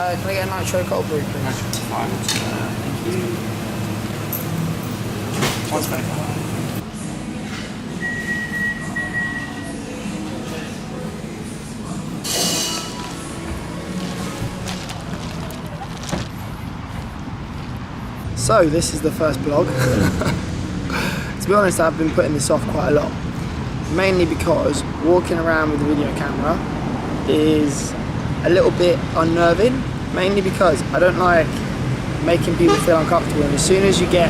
Can I get a nitro cold brew, please? Nitro 5. Thank you. One second. So this is the first vlog. To be honest, I've been putting this off quite a lot. Mainly because walking around with a video camera is a little bit unnerving. Mainly because I don't like making people feel uncomfortable, and as soon as you get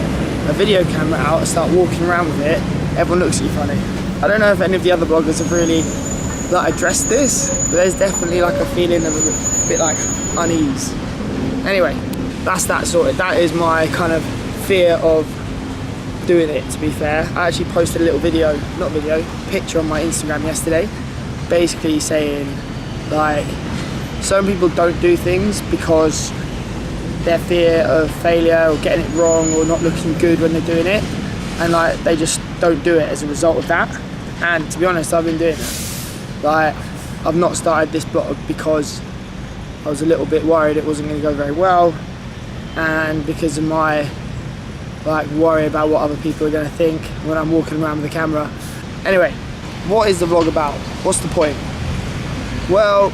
a video camera out and start walking around with it, everyone looks at you funny. I don't know if any of the other bloggers have really addressed this, but there's definitely like a feeling of a bit like unease. Anyway, that's that sorted. That is my kind of fear of doing it, to be fair. I actually posted a little picture on my Instagram yesterday, basically saying like some people don't do things because their fear of failure or getting it wrong or not looking good when they're doing it, and like they just don't do it as a result of that. And to be honest, I've been doing it. Like, I've not started this blog because I was a little bit worried it wasn't going to go very well, and because of my worry about what other people are going to think when I'm walking around with the camera. Anyway, what is the vlog about? What's the point? Well,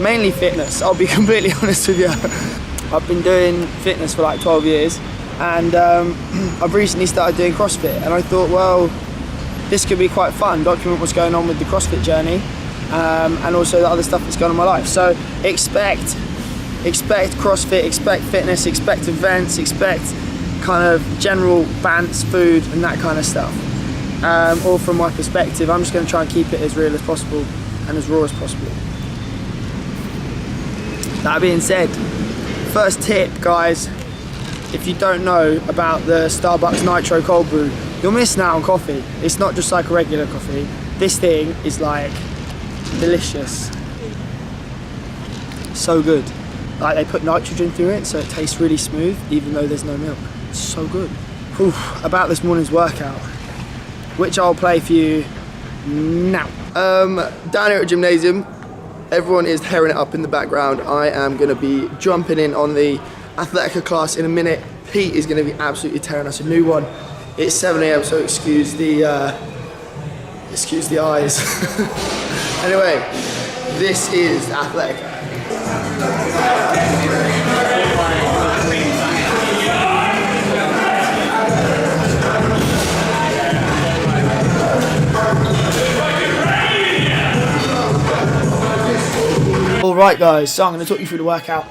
mainly fitness. I'll be completely honest with you. I've been doing fitness for like 12 years, and I've recently started doing CrossFit, and I thought, well, this could be quite fun, document what's going on with the CrossFit journey, and also the other stuff that's going on in my life. So expect CrossFit, expect fitness, expect events, expect kind of general bants, food and that kind of stuff. All from my perspective. I'm just going to try and keep it as real as possible and as raw as possible. That being said, first tip, guys, if you don't know about the Starbucks Nitro Cold Brew, you're missing out on coffee. It's not just like a regular coffee. This thing is like delicious. So good. Like, they put nitrogen through it, so it tastes really smooth, even though there's no milk. It's so good. Oof, about this morning's workout, which I'll play for you now. Down here at gymnasium, everyone is tearing it up in the background. I am going to be jumping in on the Athletica class in a minute. Pete is going to be absolutely tearing us a new one. It's 7 AM, so excuse the eyes. Anyway, this is Athletica. Alright guys, so I'm going to talk you through the workout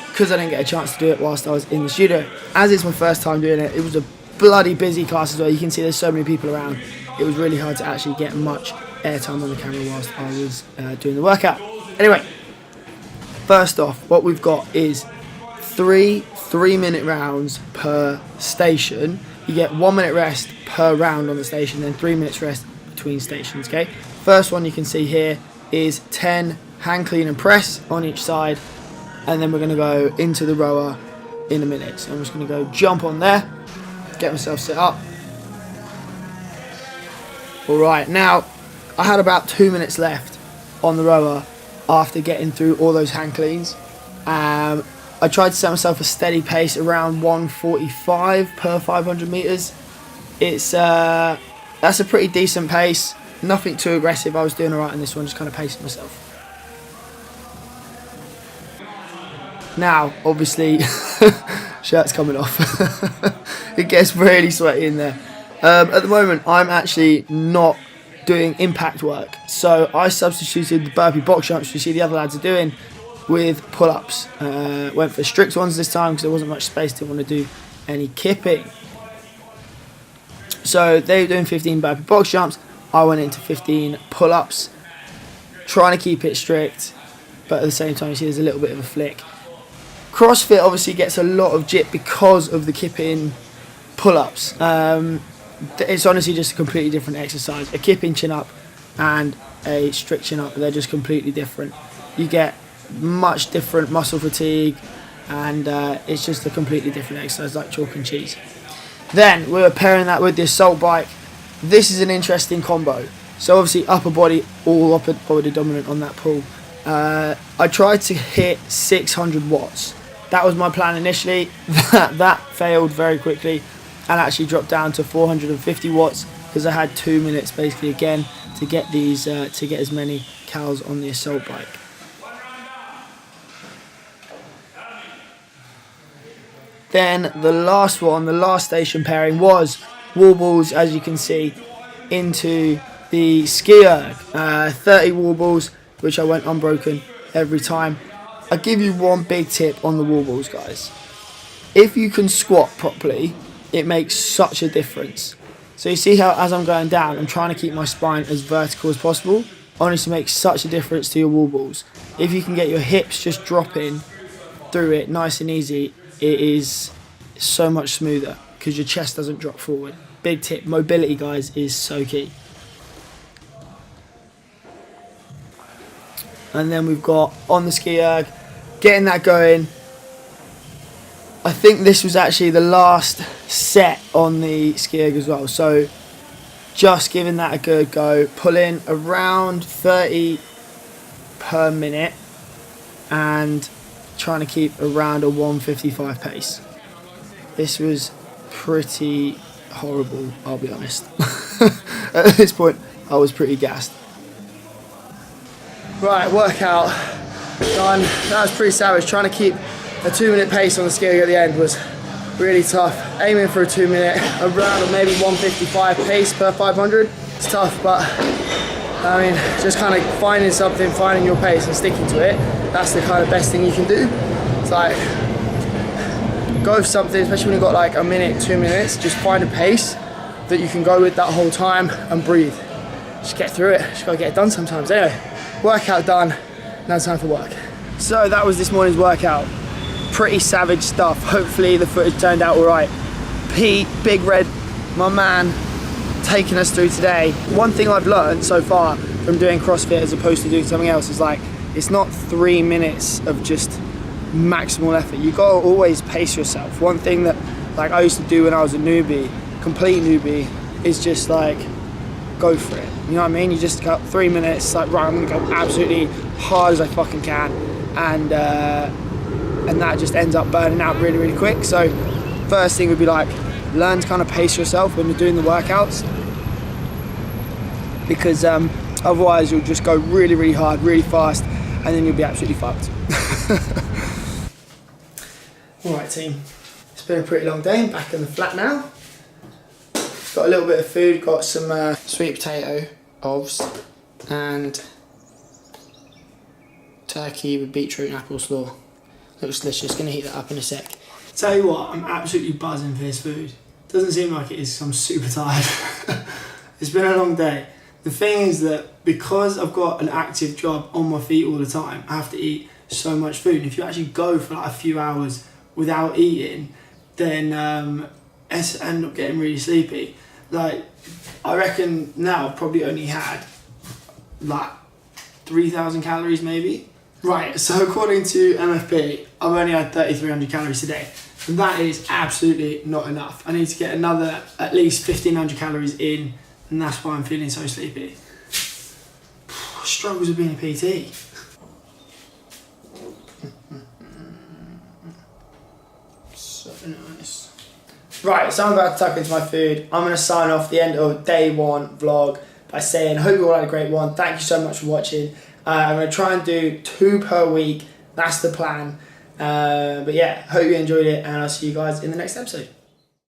because I didn't get a chance to do it whilst I was in the studio. As it's my first time doing it, it was a bloody busy class as well. You can see there's so many people around. It was really hard to actually get much airtime on the camera whilst I was doing the workout. Anyway, first off, what we've got is three 3-minute rounds per station. You get 1 minute rest per round on the station, then 3 minutes rest between stations, okay? First one you can see here is 10 hand clean and press on each side, and then we're going to go into the rower in a minute. So I'm just going to go jump on there, get myself set up. Alright, now I had about 2 minutes left on the rower after getting through all those hand cleans. I tried to set myself a steady pace around 1:45 per 500 meters. That's a pretty decent pace, nothing too aggressive. I was doing alright in this one, just kind of pacing myself. Now, obviously, shirt's coming off. It gets really sweaty in there. At the moment, I'm actually not doing impact work, so I substituted the burpee box jumps you see the other lads are doing with pull-ups. Went for strict ones this time because there wasn't much space to want to do any kipping. So they were doing 15 burpee box jumps. I went into 15 pull-ups, trying to keep it strict, but at the same time you see there's a little bit of a flick. CrossFit obviously gets a lot of jip because of the kipping pull-ups. It's honestly just a completely different exercise. A kipping chin-up and a strict chin-up, they're just completely different. You get much different muscle fatigue, and it's just a completely different exercise, like chalk and cheese. Then we were pairing that with the assault bike. This is an interesting combo. So obviously upper body, all upper body dominant on that pull. I tried to hit 600 watts. That was my plan initially. That failed very quickly and actually dropped down to 450 watts because I had 2 minutes basically again to get these to get as many cals on the assault bike. Then the last one, the last station pairing was wall balls, as you can see, into the ski erg. 30 wall balls, which I went unbroken every time. I'll give you one big tip on the wall balls, guys. If you can squat properly, it makes such a difference. So you see how as I'm going down, I'm trying to keep my spine as vertical as possible. Honestly makes such a difference to your wall balls. If you can get your hips just dropping through it nice and easy, it is so much smoother because your chest doesn't drop forward. Big tip, mobility, guys, is so key. And then we've got on the ski erg, getting that going. I think this was actually the last set on the ski erg as well. So just giving that a good go, pulling around 30 per minute and trying to keep around a 155 pace. This was pretty horrible, I'll be honest. At this point, I was pretty gassed. Right, workout done. That was pretty savage. Trying to keep a 2-minute pace on the ski at the end was really tough. Aiming for a 2 minute, around maybe 155 pace per 500. It's tough, but I mean, just kind of finding something, finding your pace and sticking to it. That's the kind of best thing you can do. It's like, go for something, especially when you've got like a minute, 2 minutes, just find a pace that you can go with that whole time and breathe. Just get through it, just gotta get it done sometimes. Anyway, workout done, now it's time for work. So that was this morning's workout. Pretty savage stuff. Hopefully the footage turned out all right. Pete, Big Red, my man, taking us through today. One thing I've learned so far from doing CrossFit as opposed to doing something else is like, it's not 3 minutes of just maximal effort. You gotta always pace yourself. One thing that like I used to do when I was a newbie, complete newbie, is just like, go for it. You know what I mean? You just got 3 minutes, like right, I'm gonna go absolutely hard as I fucking can, and that just ends up burning out really, really quick. So first thing would be like, learn to kind of pace yourself when you're doing the workouts, because otherwise you'll just go really, really hard, really fast, and then you'll be absolutely fucked. Alright team, it's been a pretty long day. I'm back in the flat now. Got a little bit of food, got some sweet potato ovs and turkey with beetroot and apple slaw. Looks delicious, gonna heat that up in a sec. Tell you what, I'm absolutely buzzing for this food. Doesn't seem like it is, I'm super tired. It's been a long day. The thing is that because I've got an active job on my feet all the time, I have to eat so much food. And if you actually go for like a few hours without eating, then I end up getting really sleepy. Like, I reckon now I've probably only had like 3,000 calories maybe. Right, so according to MFP, I've only had 3,300 calories today. And that is absolutely not enough. I need to get another at least 1,500 calories in, and that's why I'm feeling so sleepy. Struggles of being a PT. So nice. Right, so I'm about to tuck into my food. I'm going to sign off the end of day 1 vlog by saying, I hope you all had a great one. Thank you so much for watching. I'm going to try and do 2 per week. That's the plan. But yeah, hope you enjoyed it, and I'll see you guys in the next episode.